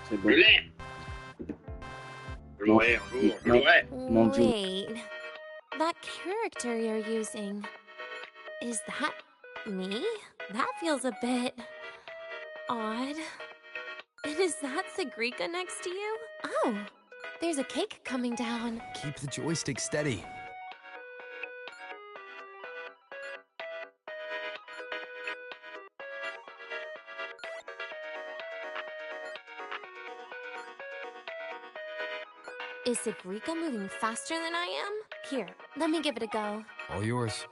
C'est bon. Le lait. Je Non. l'aurai un jour, je Non. l'aurai. Mon Dieu. Wait, that character you're using, is that me? That feels a bit odd. And is that Sagrika next to you? Oh, there's a cake coming down. Keep the joystick steady. Is Sagrika moving faster than I am? Here, let me give it a go. All yours.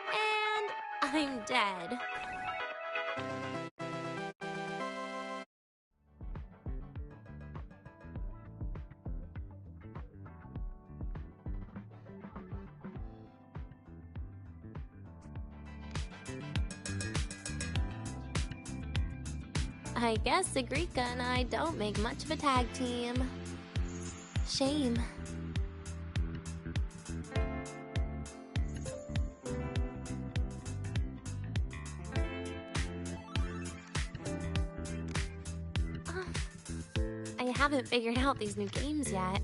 And I'm dead. I guess Sagrika and I don't make much of a tag team. Shame. I haven't figured out these new games yet.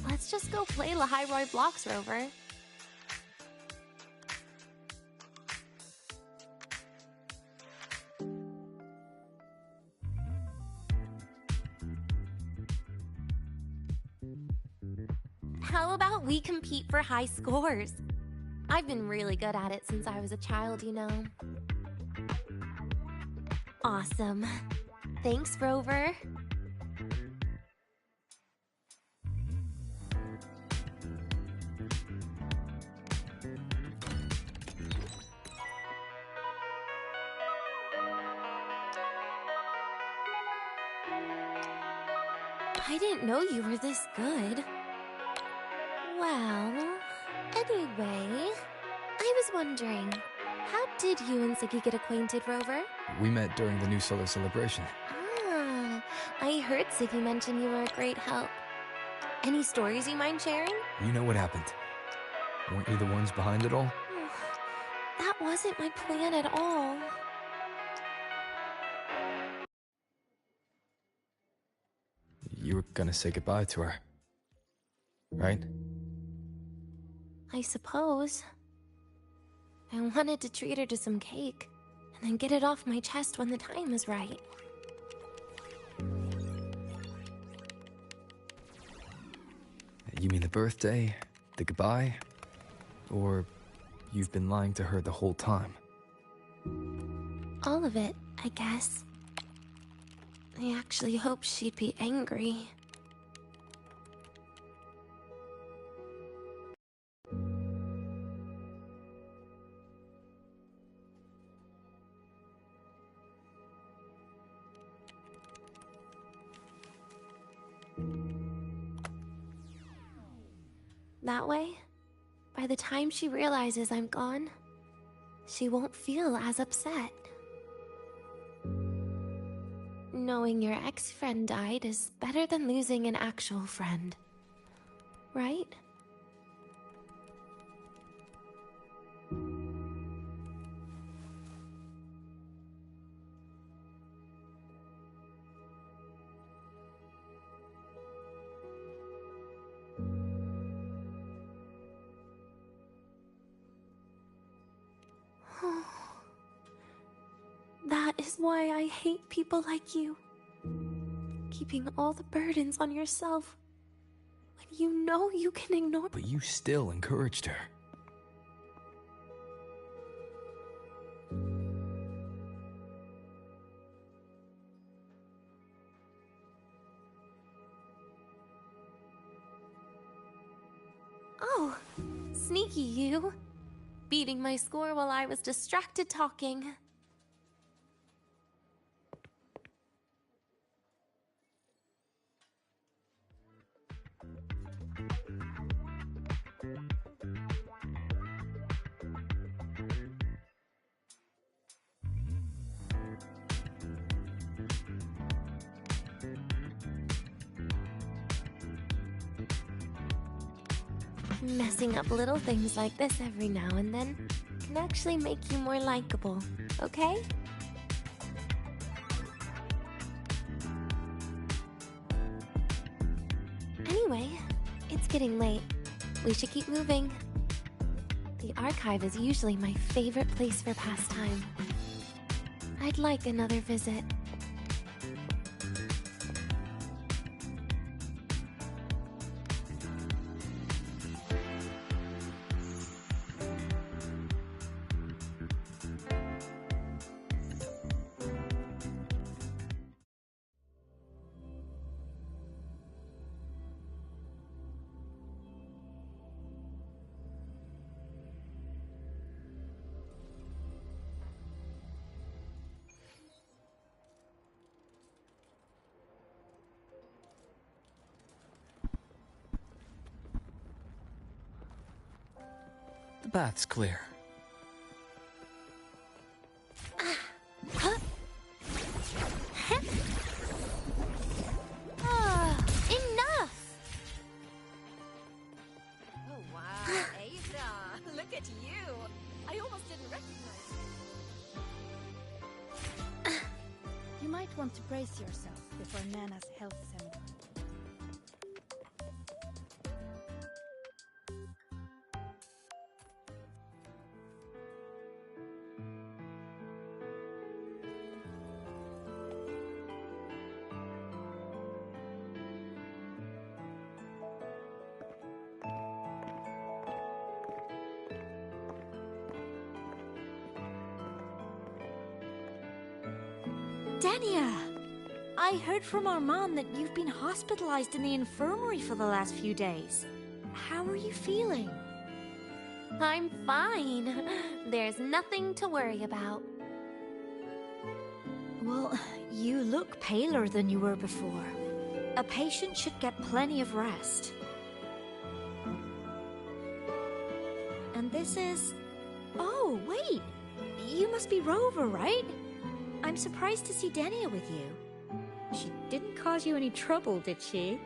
Let's just go play Lahairoi Blocks Rover. How about we compete for high scores? I've been really good at it since I was a child, you know. Awesome. Thanks, Rover. I didn't know you were this good. Well, anyway, I was wondering, how did you and Ziggy get acquainted, Rover? We met during the New Solar Celebration. Ah, I heard Ziggy mention you were a great help. Any stories you mind sharing? You know what happened. Weren't you the ones behind it all? That wasn't my plan at all. You were gonna say goodbye to her, right? I suppose. I wanted to treat her to some cake, and then get it off my chest when the time is right. You mean the birthday, the goodbye, or you've been lying to her the whole time? All of it, I guess. I actually hoped she'd be angry. That way, by the time she realizes I'm gone, she won't feel as upset. Knowing your ex-friend died is better than losing an actual friend, right? That is why I hate people like you. Keeping all the burdens on yourself when you know you can ignore. But you still encouraged her. Oh, sneaky you. Beating my score while I was distracted talking. Messing up little things like this every now and then can actually make you more likable, okay? Anyway, it's getting late. We should keep moving. The archive is usually my favorite place for pastime. I'd like another visit. The bath's clear. Enough! Oh wow, Ava! Look at you! I almost didn't recognize you. You might want to brace yourself before Nana's health seminar. Dania! I heard from our mom that you've been hospitalized in the infirmary for the last few days. How are you feeling? I'm fine. There's nothing to worry about. Well, you look paler than you were before. A patient should get plenty of rest. And this is... Oh, wait! You must be Rover, right? I'm surprised to see Dania with you. She didn't cause you any trouble, did she?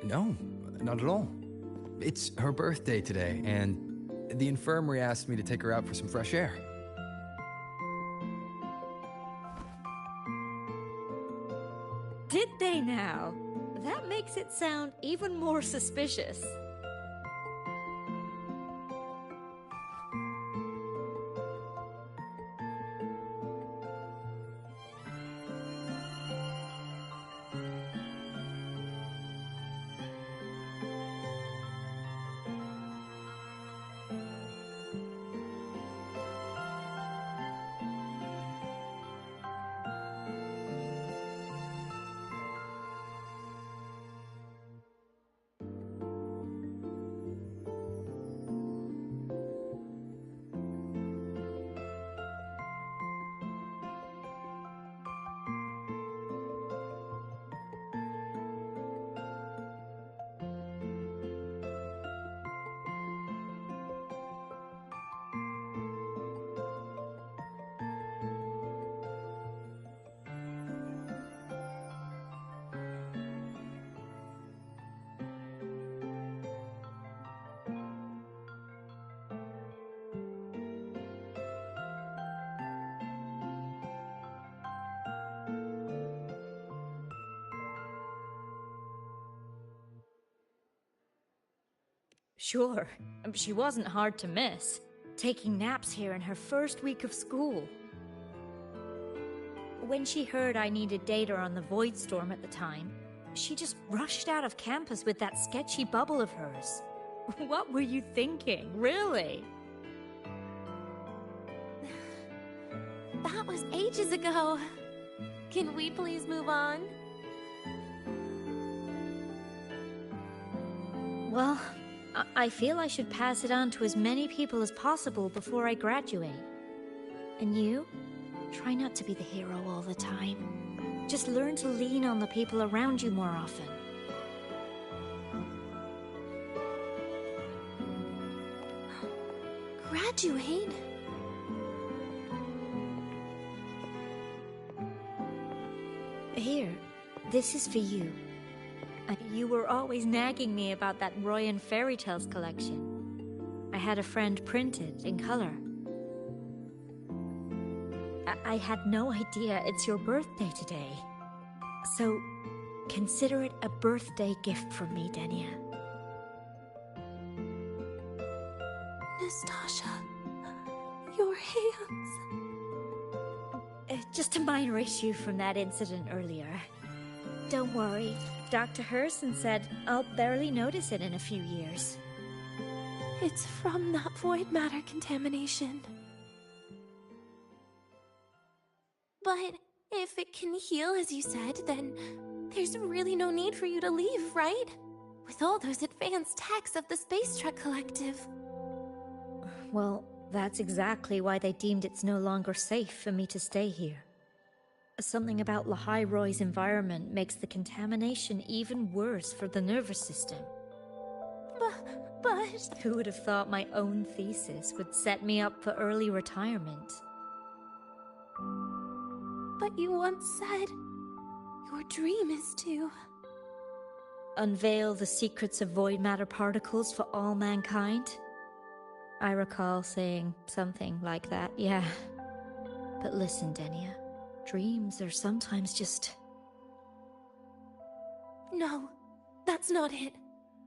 No, not at all. It's her birthday today, and the infirmary asked me to take her out for some fresh air. Did they now? That makes it sound even more suspicious. Sure, she wasn't hard to miss, taking naps here in her first week of school. When she heard I needed data on the Void Storm at the time, she just rushed out of campus with that sketchy bubble of hers. What were you thinking, really? That was ages ago. Can we please move on? Well, I feel I should pass it on to as many people as possible before I graduate. And you? Try not to be the hero all the time. Just learn to lean on the people around you more often. Graduate? Here, this is for you. You were always nagging me about that Royan Fairy Tales collection. I had a friend print it in color. I had no idea it's your birthday today. So, consider it a birthday gift from me, Denia. Nastasha, your hands. Just a minor issue from that incident earlier. Don't worry, Dr. Herson said I'll barely notice it in a few years. It's from that void matter contamination. But if it can heal, as you said, then there's really no need for you to leave, right? With all those advanced techs of the Space Trek Collective. Well, that's exactly why they deemed it's no longer safe for me to stay here. Something about Lahai-Roy's environment makes the contamination even worse for the nervous system. But... Who would have thought my own thesis would set me up for early retirement? But you once said your dream is to... unveil the secrets of void matter particles for all mankind? I recall saying something like that, yeah. But listen, Denia, dreams are sometimes just... No, that's not it.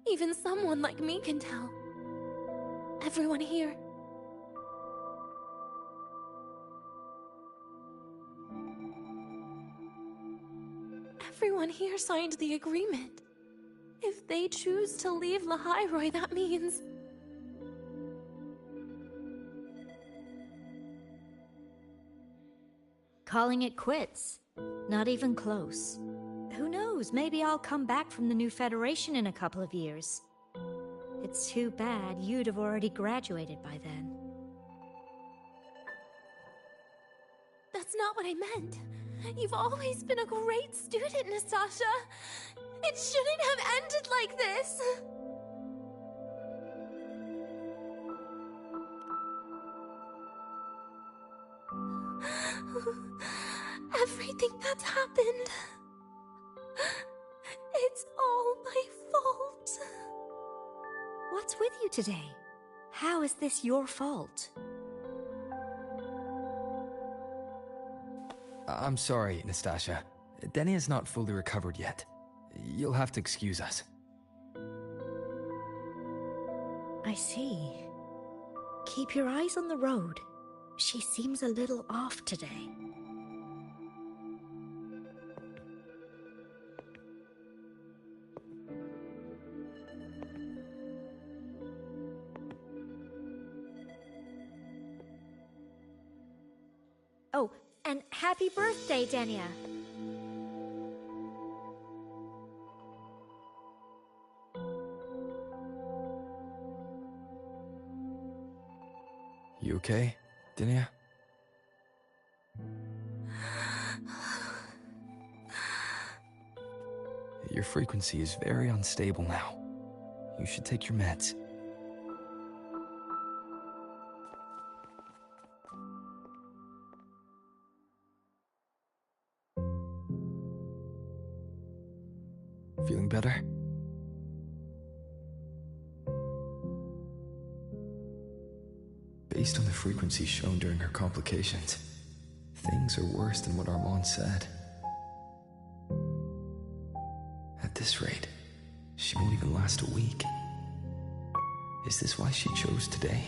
Even someone like me can tell. Everyone here... Everyone here signed the agreement. If they choose to leave Lahai-Roy, that means... calling it quits. Not even close. Who knows, maybe I'll come back from the new Federation in a couple of years. It's too bad you'd have already graduated by then. That's not what I meant. You've always been a great student, Nastasha. It shouldn't have ended like this. Everything that's happened... it's all my fault. What's with you today? How is this your fault? I'm sorry, Nastasha. Denia's not fully recovered yet. You'll have to excuse us. I see. Keep your eyes on the road. She seems a little off today. Oh, and happy birthday, Denia. You okay, Denia? Your frequency is very unstable now. You should take your meds. Feeling better? Based on the frequency shown during her complications, things are worse than what Armand said. At this rate, she won't even last a week. Is this why she chose today?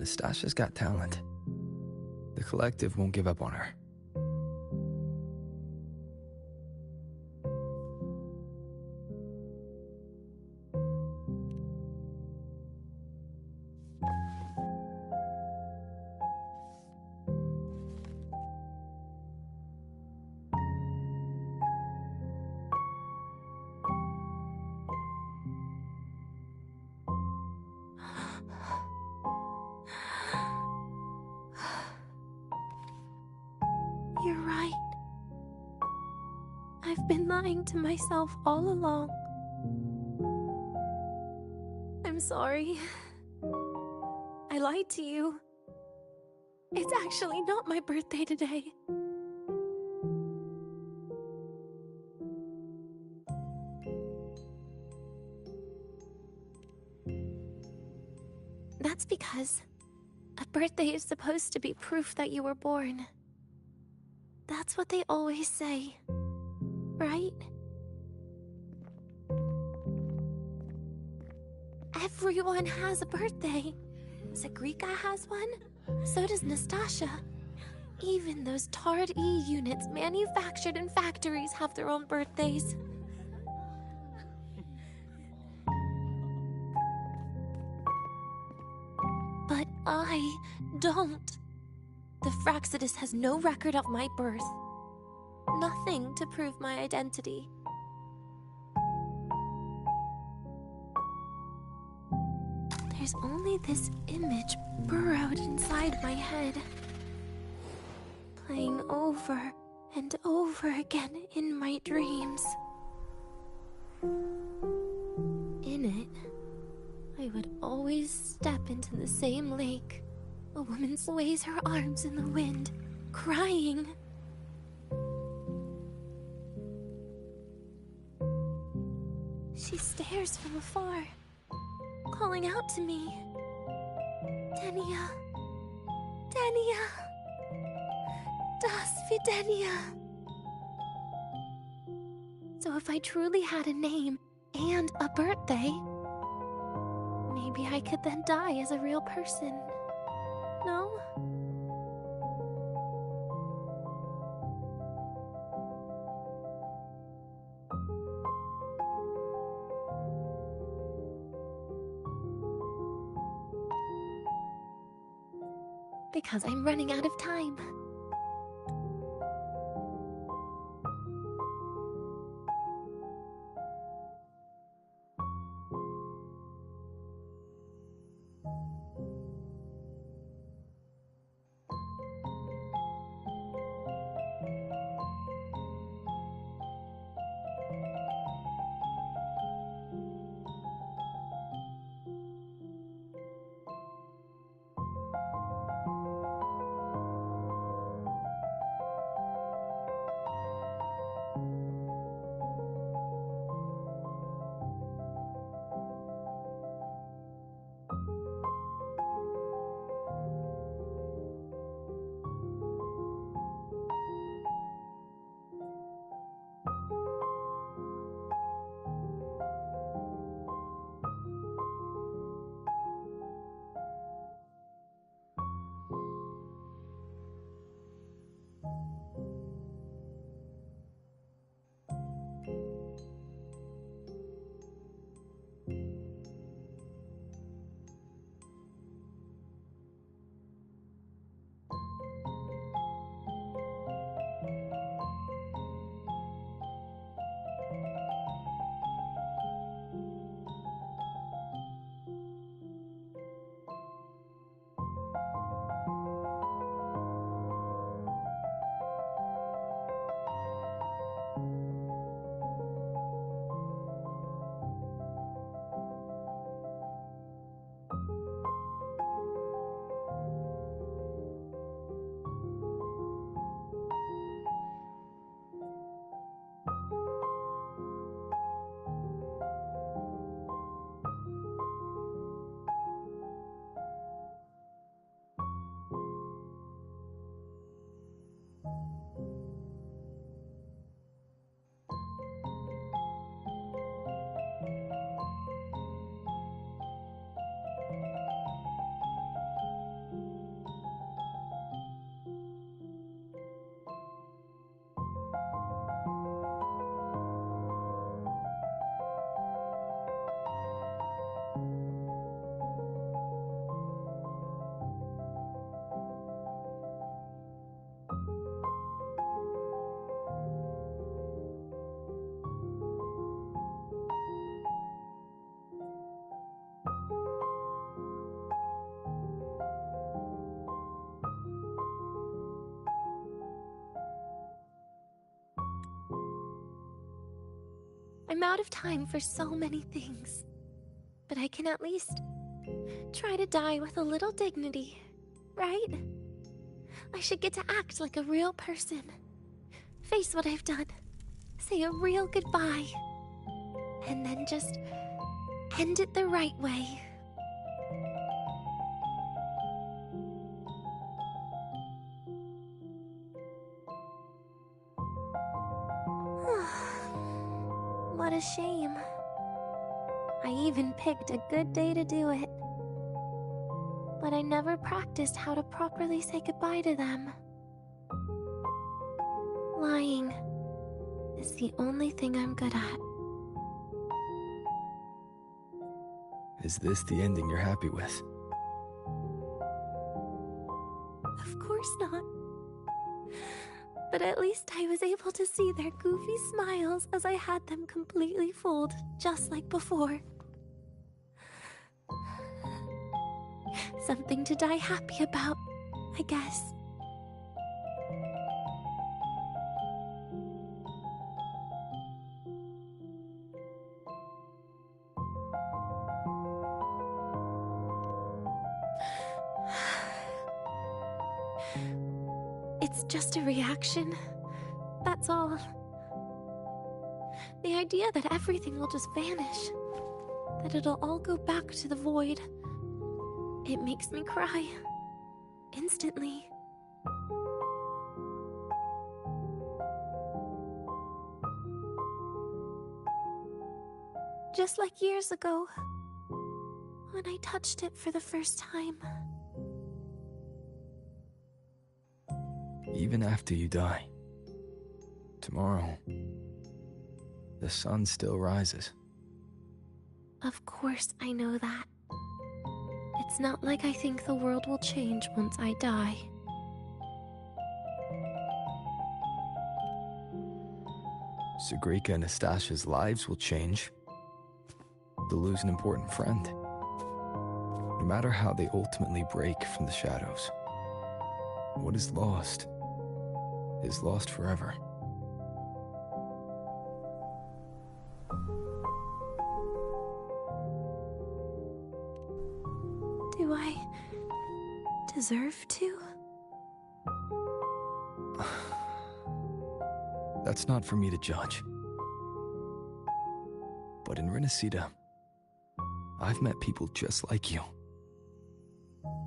Nastasha's got talent. The collective won't give up on her. You're right. I've been lying to myself all along. I'm sorry. I lied to you. It's actually not my birthday today. That's because a birthday is supposed to be proof that you were born. That's what they always say, right? Everyone has a birthday. Zagrika has one, so does Nastasha. Even those tarred E units manufactured in factories have their own birthdays. But I don't. The Fraxidus has no record of my birth. Nothing to prove my identity. There's only this image burrowed inside my head, playing over and over again in my dreams. In it, I would always step into the same lake. A woman sways her arms in the wind, crying. She stares from afar, calling out to me. Denia. Denia. Das Videnia. So if I truly had a name and a birthday, maybe I could then die as a real person. No? Because I'm running out of time. I'm out of time for so many things. But I can at least try to die with a little dignity, right? I should get to act like a real person. Face what I've done. Say a real goodbye. And then just end it the right way. What a shame. I even picked a good day to do it. But I never practiced how to properly say goodbye to them. Lying is the only thing I'm good at. Is this the ending you're happy with? Of course not. But at least I was able to see their goofy smiles as I had them completely fooled, just like before. Something to die happy about, I guess. It's just a reaction. That's all. The idea that everything will just vanish, that it'll all go back to the void, it makes me cry. Instantly. Just like years ago, when I touched it for the first time. Even after you die, tomorrow, the sun still rises. Of course I know that. It's not like I think the world will change once I die. Sagrika and Nastasha's lives will change. They'll lose an important friend. No matter how they ultimately break from the shadows, what is lost forever. Do I deserve to? That's not for me to judge. But in Renacida, I've met people just like you.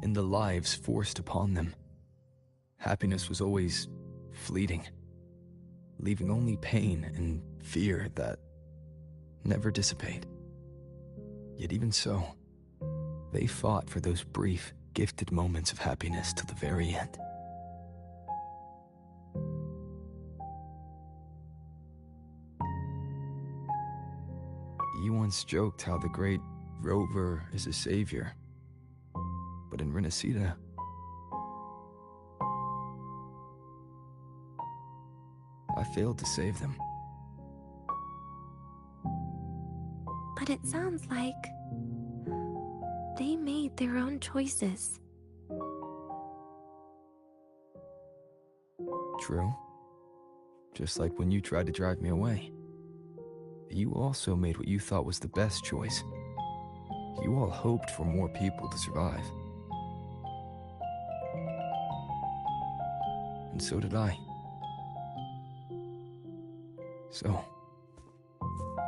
In the lives forced upon them, happiness was always fleeting, leaving only pain and fear that never dissipate. Yet even so, they fought for those brief, gifted moments of happiness till the very end. You once joked how the great rover is a savior, but in Renacida, I failed to save them. But it sounds like they made their own choices. True. Just like when you tried to drive me away. You also made what you thought was the best choice. You all hoped for more people to survive. And so did I. So,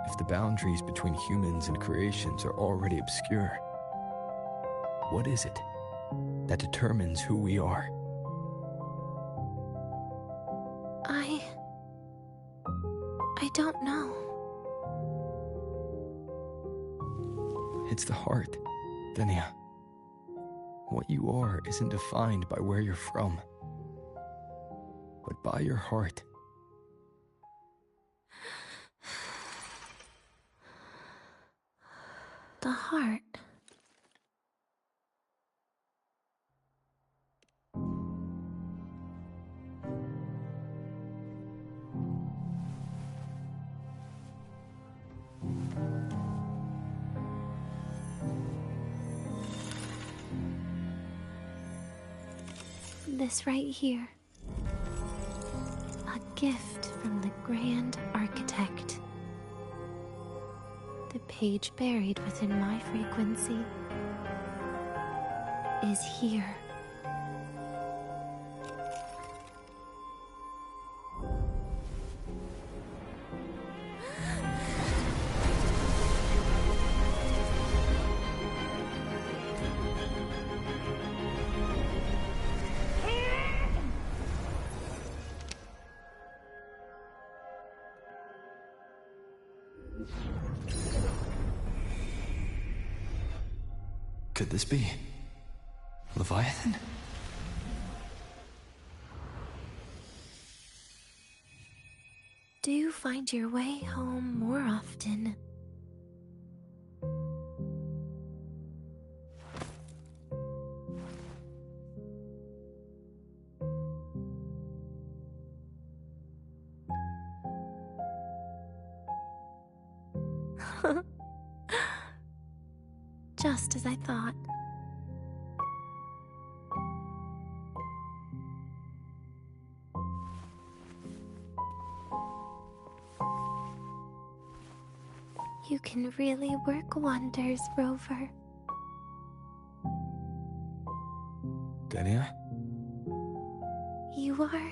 if the boundaries between humans and creations are already obscure, what is it that determines who we are? I don't know. It's the heart, Denia. What you are isn't defined by where you're from, but by your heart. The heart. This right here. A gift from the Grand Architect. page buried within my frequency is here. Could this be Leviathan? Do find your way home more often. Just as I thought. You can really work wonders, Rover. Dania? You are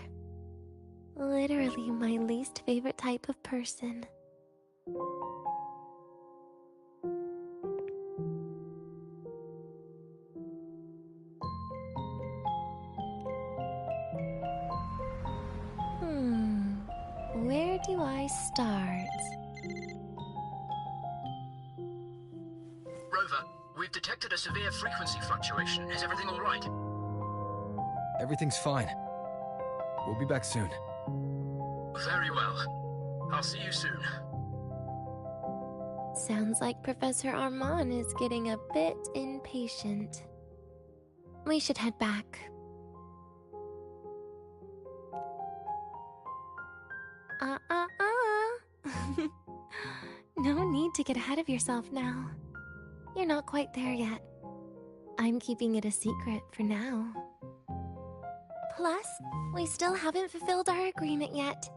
literally my least favorite type of person. Where do I start? Rover, we've detected a severe frequency fluctuation. Is everything all right? Everything's fine. We'll be back soon. Very well. I'll see you soon. Sounds like Professor Armand is getting a bit impatient. We should head back. No need to get ahead of yourself now. You're not quite there yet. I'm keeping it a secret for now. Plus, we still haven't fulfilled our agreement yet.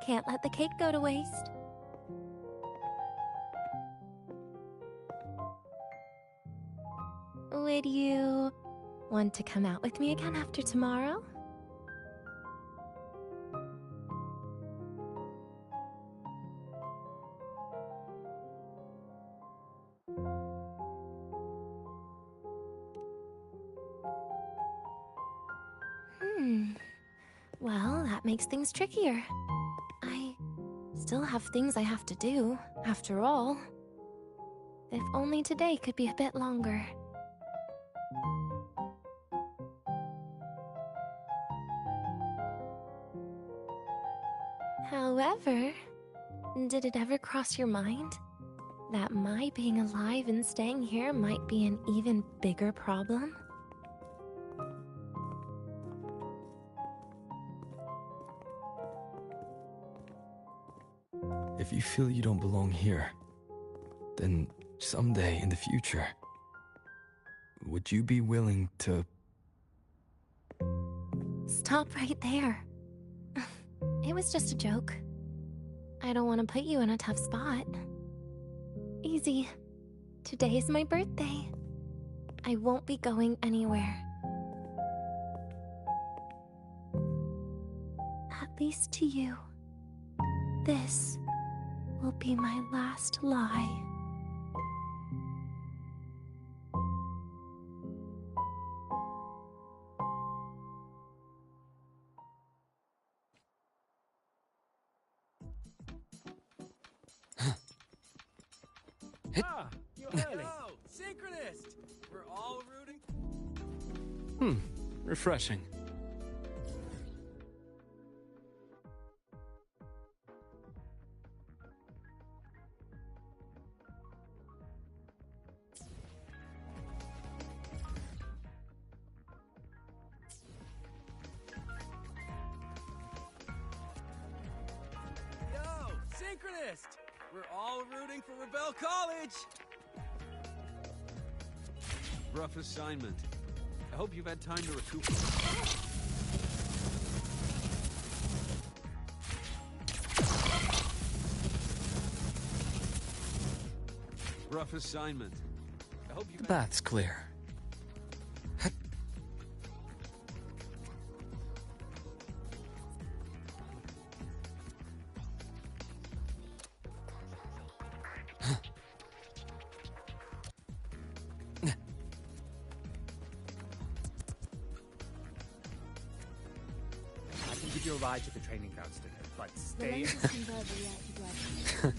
Can't let the cake go to waste. Would you want to come out with me again after tomorrow? Well, that makes things trickier. I still have things I have to do, after all. If only today could be a bit longer. However, did it ever cross your mind that my being alive and staying here might be an even bigger problem? If you feel you don't belong here, then someday in the future, would you be willing to... Stop right there. It was just a joke. I don't want to put you in a tough spot. Easy. Today is my birthday. I won't be going anywhere. At least to you. This will be my last lie. You're early. Yo, synchronist! We're all rooting. Refreshing. Yo, synchronist! We're all rooting for Rebel College! Rough assignment. I hope you've had time to recoup. rough assignment. I hope The path's clear. I can give you a ride to the training grounds today, but The stay. lens is converted yet to graduate.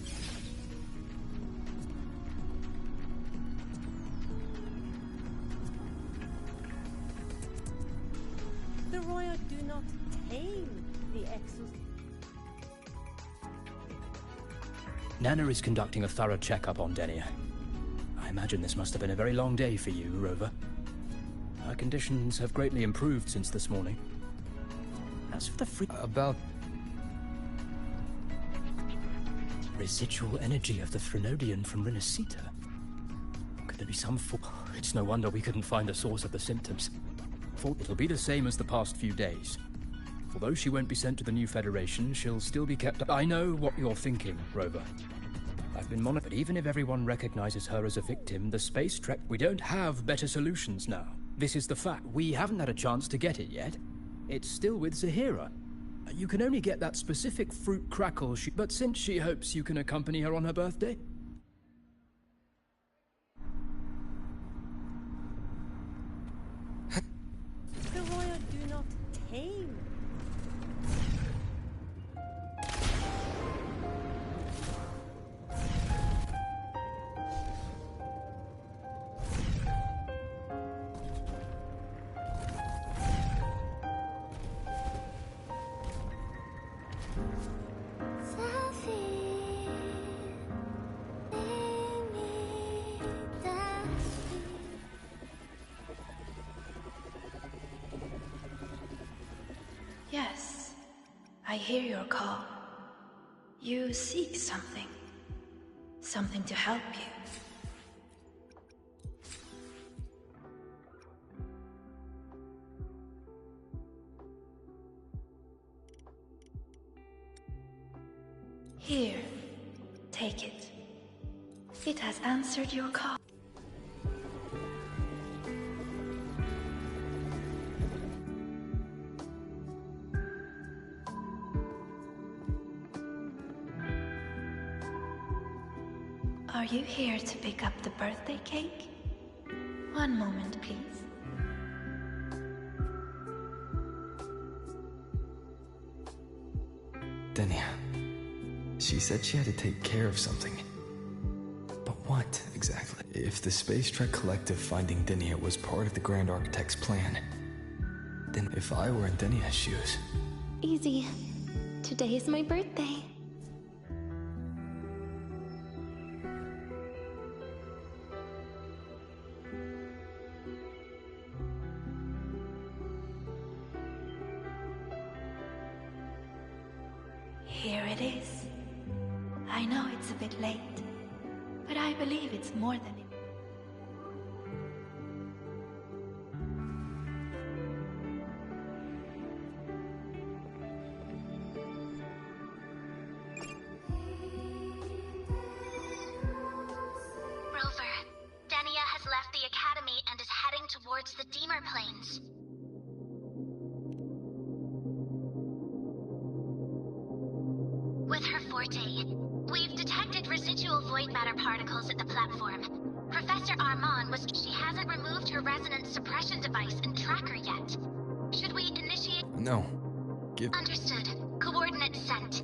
The royal do not tame the exos. Nana is conducting a thorough checkup on Denia. I imagine this must have been a very long day for you, Rover. Her conditions have greatly improved since this morning. As for the About... residual energy of the Threnodian from Renacita. Could there be some It's no wonder we couldn't find the source of the symptoms. It'll be the same as the past few days. Although she won't be sent to the new Federation, she'll still be kept... I know what you're thinking, Rover. I've been monitored. Even if everyone recognizes her as a victim, the space trek... We don't have better solutions now. This is the fact. We haven't had a chance to get it yet. It's still with Zahira. You can only get that specific fruit crackle but since she hopes you can accompany her on her birthday... The royal do not tame. Yes, I hear your call. You seek something. Something to help you. Here, take it. It has answered your call. Are you here to pick up the birthday cake? One moment, please. Denia. She said she had to take care of something. But what, exactly? If the Space Trek Collective finding Denia was part of the Grand Architect's plan, then if I were in Denia's shoes... Easy. Today is my birthday. Here it is. I know it's a bit late, but I believe it's more than it. Rover, Denia has left the Academy and is heading towards the Deemer Plains. With her forte, we've detected residual void matter particles at the platform. Professor Armand was... She hasn't removed her resonance suppression device and tracker yet. Should we initiate... No. Give... Understood. Coordinates sent.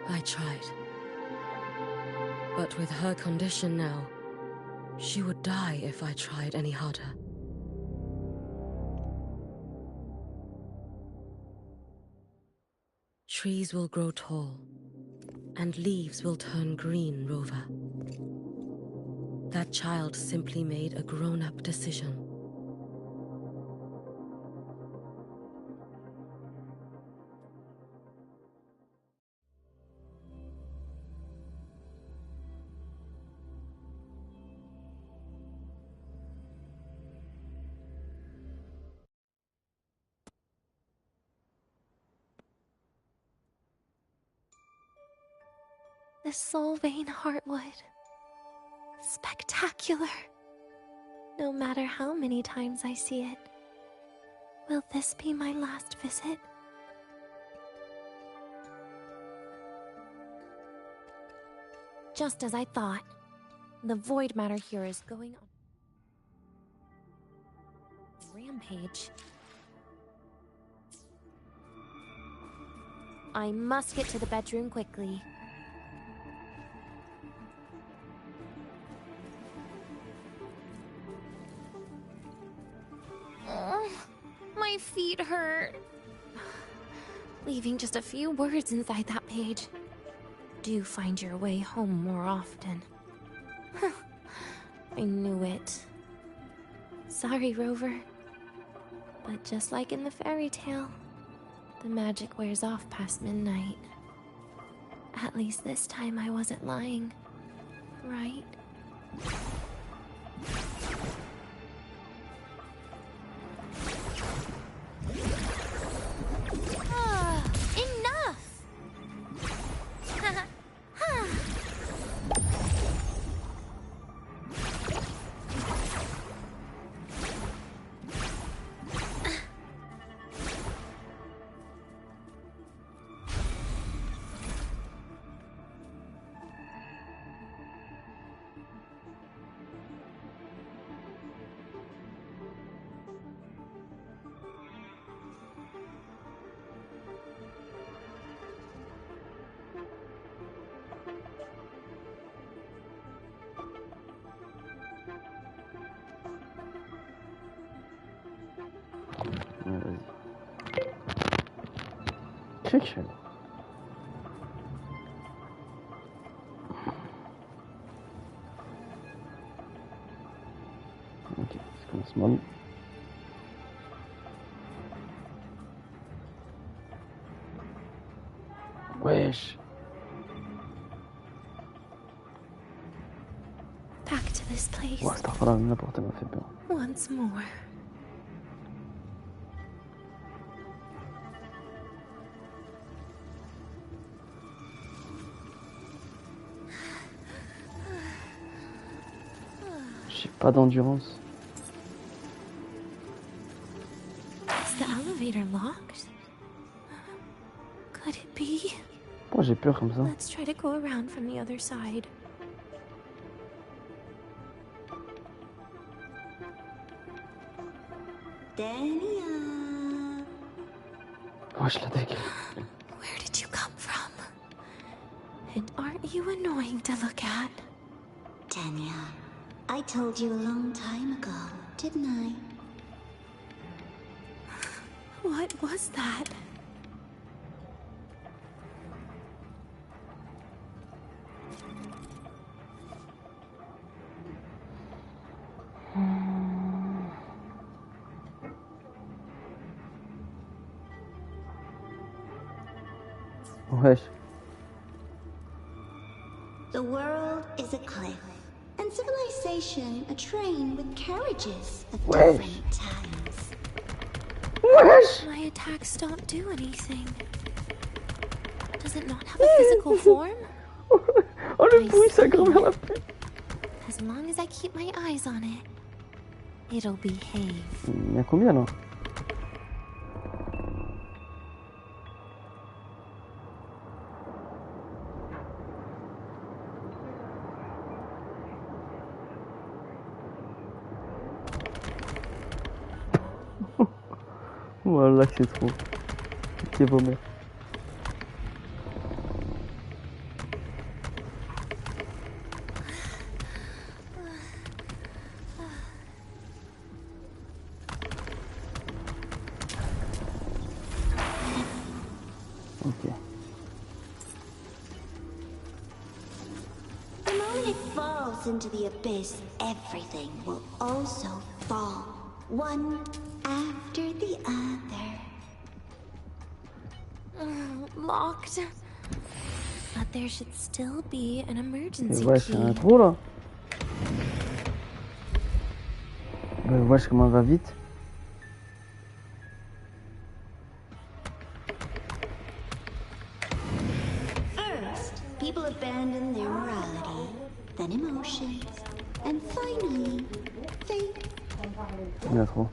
I tried. But with her condition now, she would die if I tried any harder. Trees will grow tall, and leaves will turn green, Rover. That child simply made a grown-up decision. The soul vein heartwood. Spectacular. No matter how many times I see it, will this be my last visit? Just as I thought, the void matter here is going on rampage. I must get to the bedroom quickly. My feet hurt. Leaving just a few words inside that page. Do find your way home more often. I knew it. Sorry, Rover. But just like in the fairy tale, the magic wears off past midnight. At least this time I wasn't lying, right? Enough! Chacun. Ok, c'est commencement. Wesh. Back to this place. Ouais, cette affaire-là, n'importe quoi, fait peur. Once more. J'ai pas d'endurance. Is the elevator locked? Could it be? Pourquoi j'ai peur comme ça? Let's try to go around from the other side. Dania. Wesh, la deck. Where did you come from? And aren't you annoying to look at? Dania, I told you a long time ago, didn't I? What was that? Wesh. The world is a cliff, and civilization a train with carriages of different times. Wesh. My attacks don't do anything. Does it not have a physical form? Oh, le bruit, ça grand-mère la pluie. As long as I keep my eyes on it, it'll behave. Il y a combien là? Voilà, c'est trop. Ok, vomir. Ok. The moment it falls into the abyss, everything will also fall, one after the other. Locked. But there should still be an emergency Ouais, key. c'est un trou là. Wesh, comment elle va vite. First, people abandon Il y en a trop.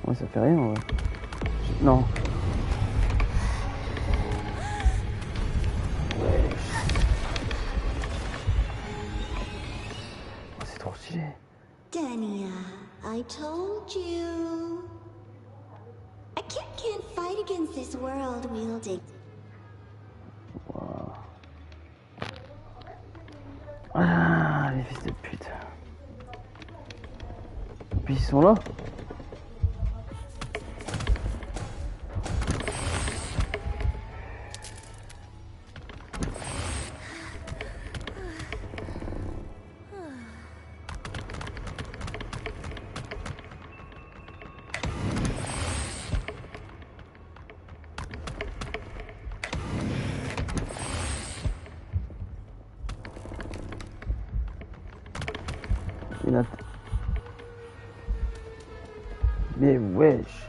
Ouais, ça fait rien, ouais. Non. C'est trop stylé. Dania, I told you. A kid can't fight against this world wielding. Wow. Ah, les fils de pute. Et puis ils sont là. Mais wesh.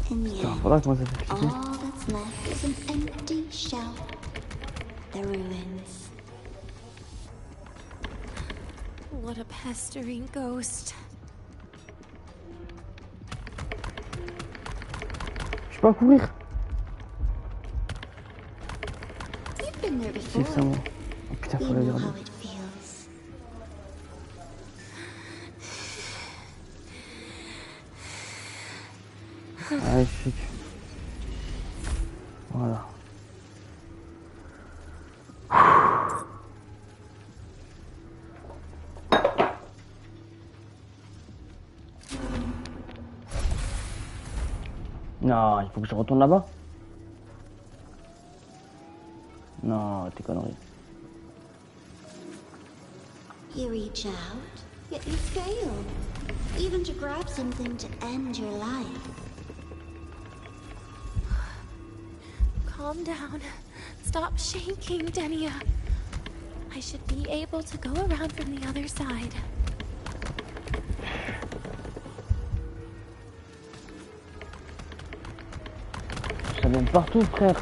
Putain, voilà comment ça fait pitié. All that's left is an empty shell. The ruins. What a pestering ghost. Je peux pas courir. You've been there C'est before. ça, moi. Oh putain, faut la You know garder. how it feels. Ah, chic. Voilà. Non, il faut que je retourne là-bas. Non, t'es conneries. You reach out, yet you fail. Even to grab something to end your life. Calm down. Stop shaking, Denia. I should be able to go around from the other side. Ça vient de partout, frère.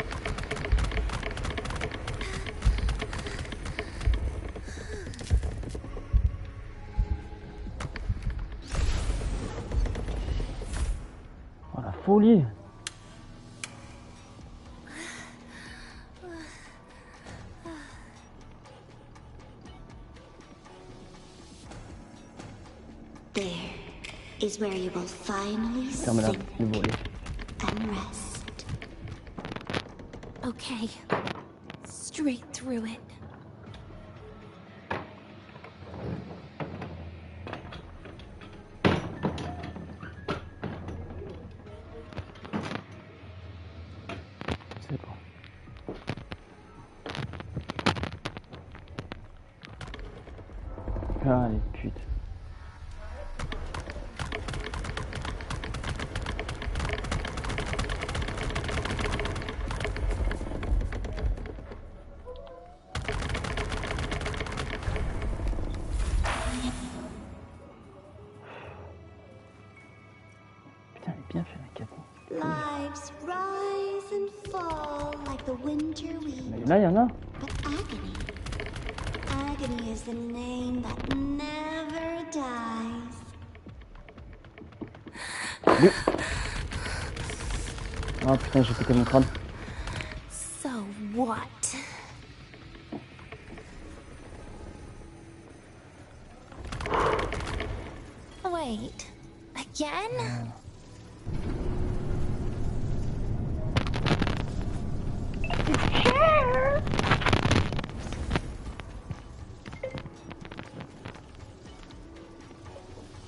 Oh la folie. There is where you will finally Ferme-la, sink le volet. and rest. Okay. Straight through it. C'est bon. Ah les putes. Putain, elle est bien fait la cabine. Lives rise and fall like the winter Mais weed. là, il y en a. But agony. Agony is the name that never dies. Ah putain, j'ai pété mon crâne. So what? Wait. Again?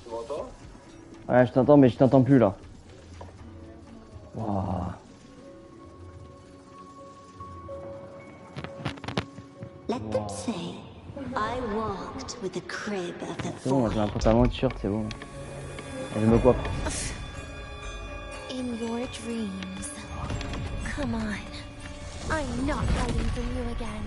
Tu m'entends? Ouais, je t'entends, mais je t'entends plus là. Wow. Let them say, I walked with the crib of the C'est bon, j'ai un void. pantalon et t-shirt, c'est bon. Je me coiffe. In your dreams. Come on. I'm not hiding from you again.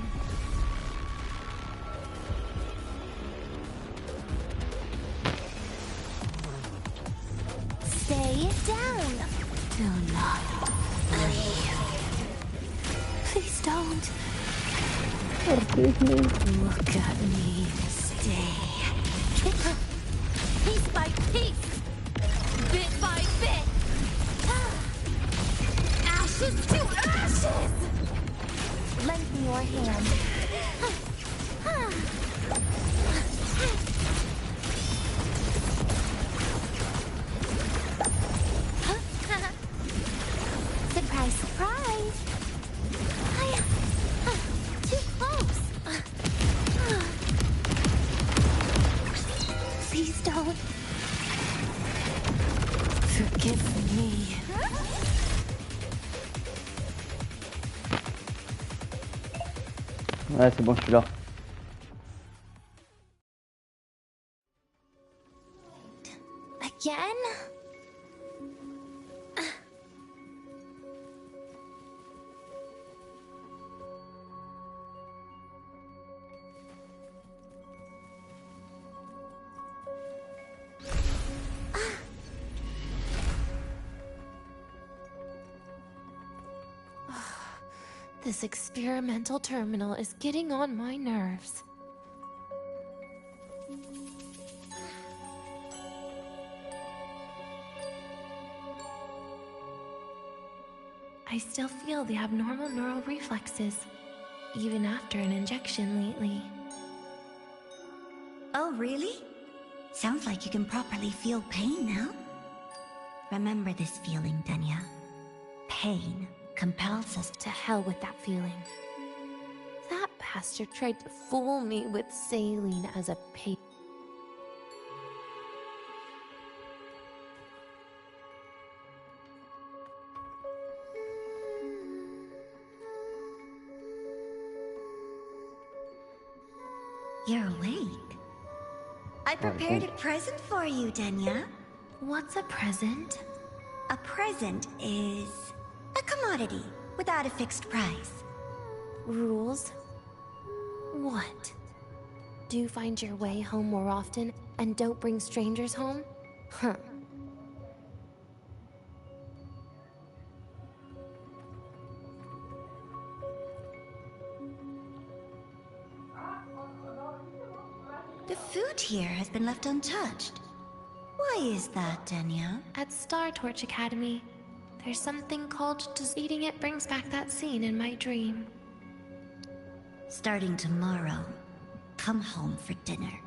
Stay down. Do not leave. Please don't. Look at me. Stay. Piece by piece. Bit by bit. Ashes to ashes. Lend me your hand. Surprise, surprise! Too close! Please don't. Forgive me. Ouais, c'est bon, je suis là. Again? This experimental terminal is getting on my nerves. I still feel the abnormal neural reflexes, even after an injection lately. Oh, really? Sounds like you can properly feel pain now. Remember this feeling, Danya. Pain compels us to hell with that feeling. That bastard tried to fool me with saline as a pay. You're awake. I prepared a present for you, Danya. What's a present? A present is a commodity without a fixed price. Rules? What? Do you find your way home more often and don't bring strangers home? Huh. The food here has been left untouched. Why is that, Danya? At Star Torch Academy, there's something called just eating it brings back that scene in my dream. Starting tomorrow, come home for dinner.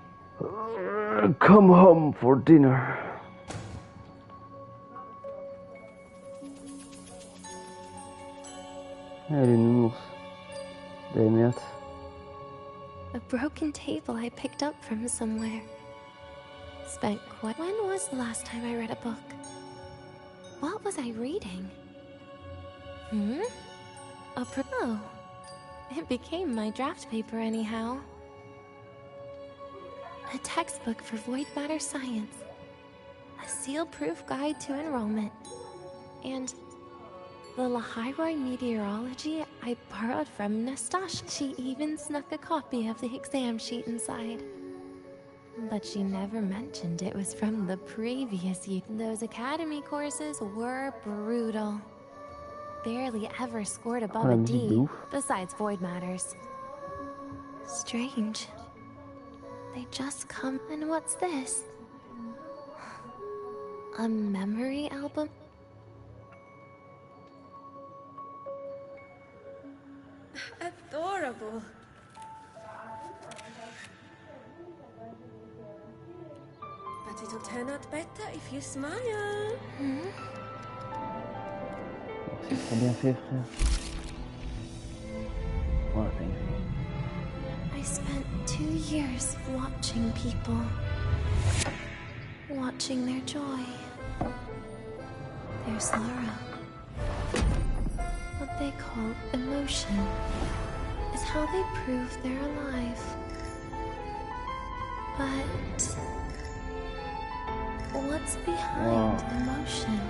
Come home for dinner. Elle est nounours. Des merdes. A broken table I picked up from somewhere. Spent quite... When was the last time I read a book? What was I reading? Oh. It became my draft paper anyhow. A textbook for void matter science. A seal-proof guide to enrollment. And the Lahiroi meteorology I borrowed from Nastasia. She even snuck a copy of the exam sheet inside. But she never mentioned it was from the previous year. Those academy courses were brutal. Barely ever scored above a D, besides void matters. Strange. They just come... And what's this? A memory album? Adorable. But it'll turn out better if you smile. C'est très bien fait, frère. Voilà, thank you. I spent 2 years watching people. Watching their joy. Their sorrow. What they call emotion is how they prove they're alive. But What's behind the motion?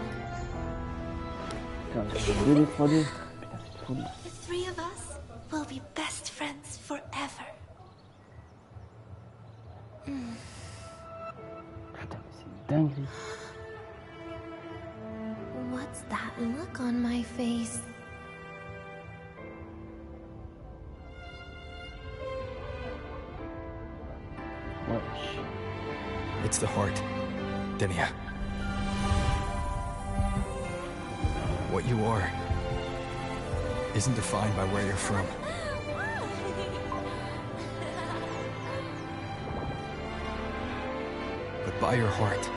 Putain, j'ai 2D, 3D. Putain, c'est trop bien. The three of us will be best friends forever. Putain, mais c'est une dinguerie. What's that look on my face? Wesh. It's the heart, Denia. What you are isn't defined by where you're from. But by your heart.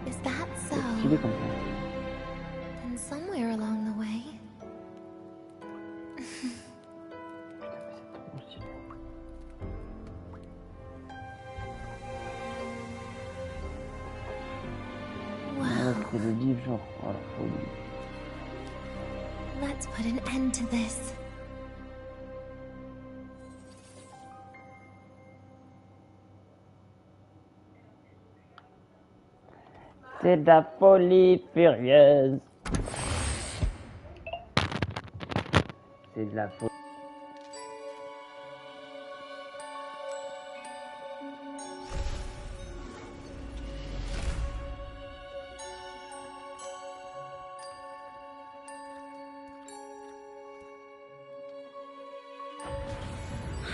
Is that so? Stylé comme ça. And somewhere along the way. Voilà, c'est le livre, genre, voilà, folie. Let's put an end to this. C'est de la folie furieuse. C'est de la folie.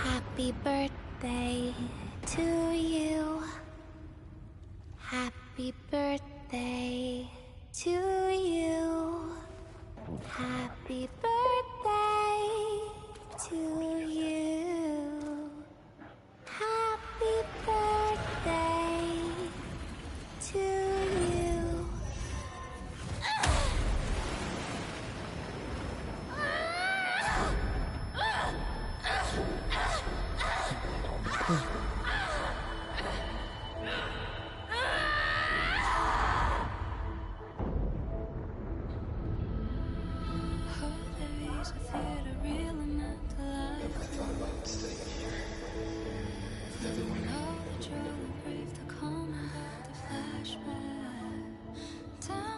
Happy birthday to you. Happy birthday to you. Happy birthday to you. Happy birthday to you.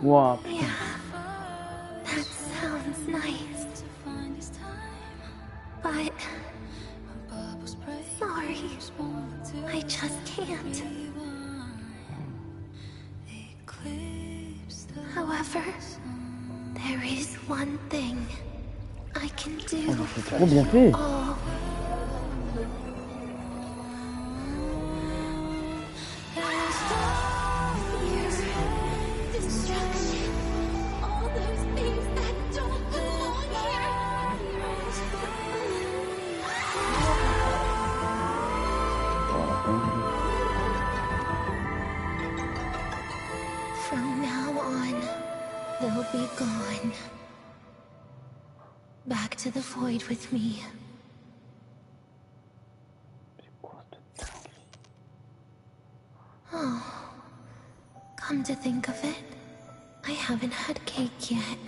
Wow, Yeah, that sounds nice. But sorry, I just can't. However, there is one thing I can do. Oh, c'est trop bien fait. Oh. From now on, they'll be gone. Back to the void with me. Oh, come to think of it, I haven't had cake yet.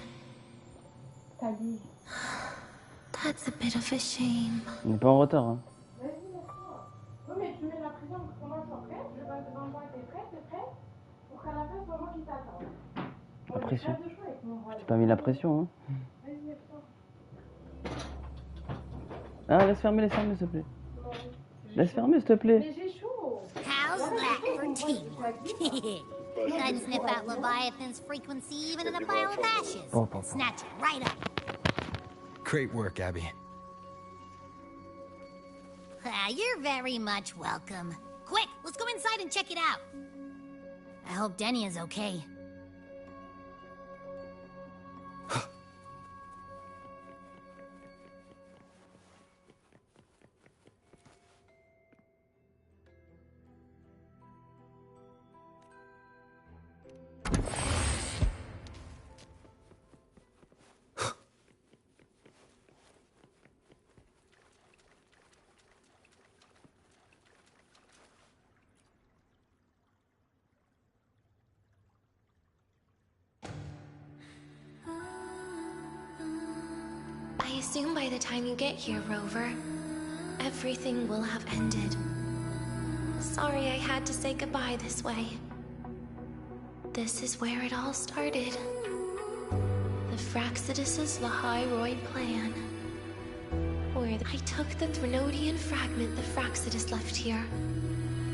That's a bit of a shame. On n'est pas en retard, hein. Oui, mais tu mets la pression pour que moi je sois prête, je passe devant toi, t'es prête, pour qu'à la fin, c'est moi qui t'attends. La pression. J'ai pas mis la pression, hein. Ah, laisse fermer, s'il te plaît. Laisse fermer, s'il te plaît. Mais j'ai chaud. How's that for teamwork? I'd sniff out Leviathan's frequency even in a pile of ashes. Snatch it right up. Great work, Abby. You're very much welcome. Quick, let's go inside and check it out. I hope Denny is okay. assume by the time you get here, Rover, everything will have ended. Sorry I had to say goodbye this way. This is where it all started. The Fraxidus's Lahyroid plan. Where I took the Threnodian fragment the Fraxidus left here.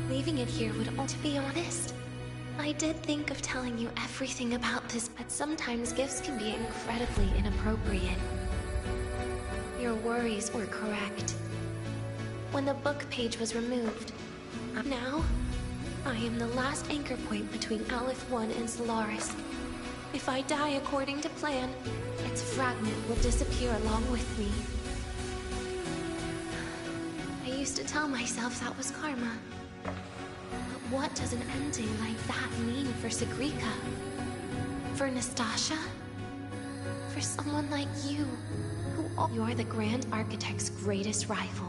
Leaving it here would, to be honest, I did think of telling you everything about this, but sometimes gifts can be incredibly inappropriate. Your worries were correct. When the book page was removed, now, I am the last anchor point between Aleph 1 and Solaris. If I die according to plan, its fragment will disappear along with me. I used to tell myself that was karma. But what does an ending like that mean for Sigrika? For Nastasha? For someone like you, you're the Grand Architect's greatest rival.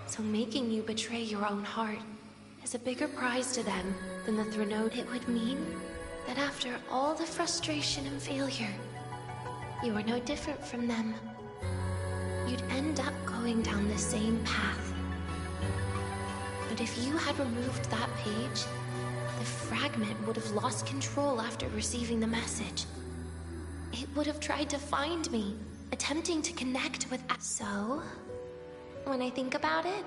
So making you betray your own heart is a bigger prize to them than the Threnode. It would mean that after all the frustration and failure, you are no different from them. You'd end up going down the same path. But if you had removed that page, the fragment would have lost control after receiving the message. It would have tried to find me, attempting to connect with... So, when I think about it,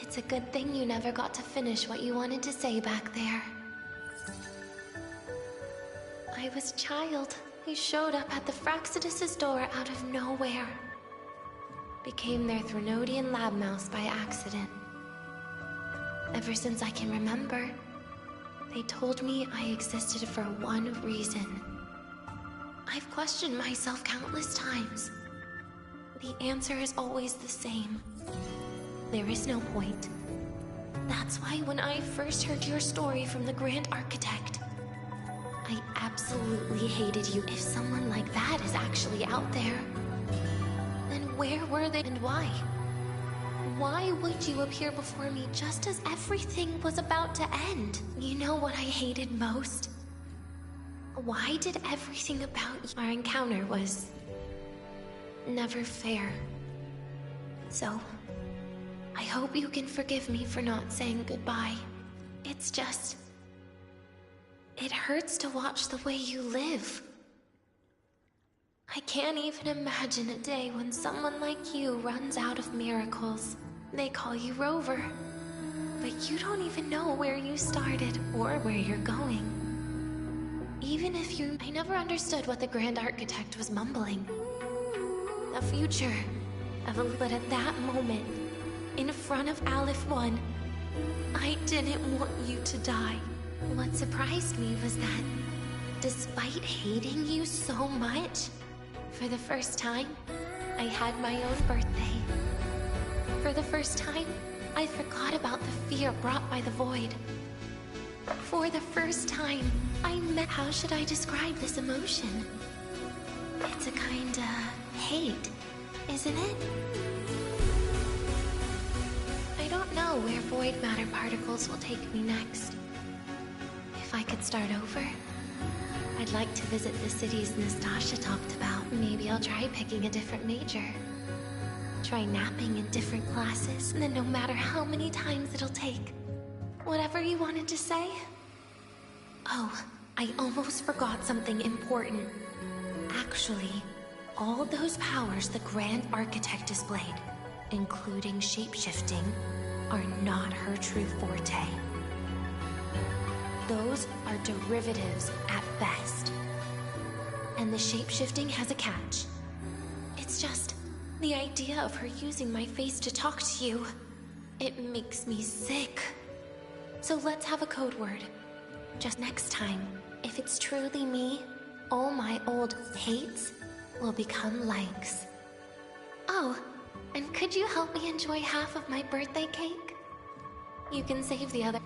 it's a good thing you never got to finish what you wanted to say back there. I was a child who showed up at the Fraxidus's door out of nowhere. Became their Threnodian lab mouse by accident. Ever since I can remember, they told me I existed for one reason. I've questioned myself countless times. The answer is always the same. There is no point. That's why when I first heard your story from the Grand Architect, I absolutely hated you. If someone like that is actually out there, then where were they and why? Why would you appear before me just as everything was about to end? You know what I hated most? Why did everything about our encounter was never fair? So, I hope you can forgive me for not saying goodbye. It's just... it hurts to watch the way you live. I can't even imagine a day when someone like you runs out of miracles. They call you Rover, but you don't even know where you started or where you're going. Even if you... I never understood what the Grand Architect was mumbling. The future of a... But at that moment, in front of Aleph 1, I didn't want you to die. What surprised me was that, despite hating you so much, for the first time, I had my own birthday. For the first time, I forgot about the fear brought by the void. For the first time, I met... How should I describe this emotion? It's a kinda hate, isn't it? I don't know where void matter particles will take me next. If I could start over, I'd like to visit the cities Nastasha talked about. Maybe I'll try picking a different major. Try napping in different classes, and then no matter how many times it'll take. Whatever you wanted to say? Oh, I almost forgot something important. Actually, all those powers the Grand Architect displayed, including shapeshifting, are not her true forte. Those are derivatives at best. And the shapeshifting has a catch. It's just the idea of her using my face to talk to you. It makes me sick. So let's have a code word. Just next time, if it's truly me, all my old hates will become likes. Oh, and could you help me enjoy half of my birthday cake? You can save the other.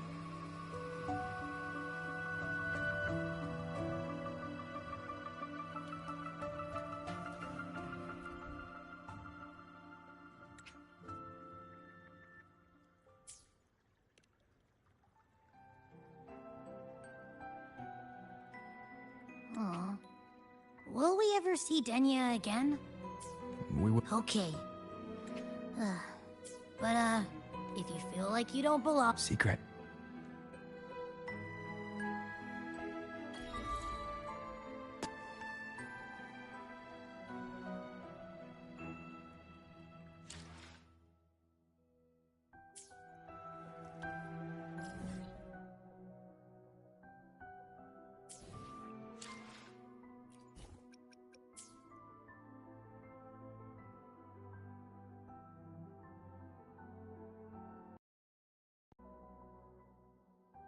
Aw. Will we ever see Denya again? we will. Okay. But, if you feel like you don't belong... Secret.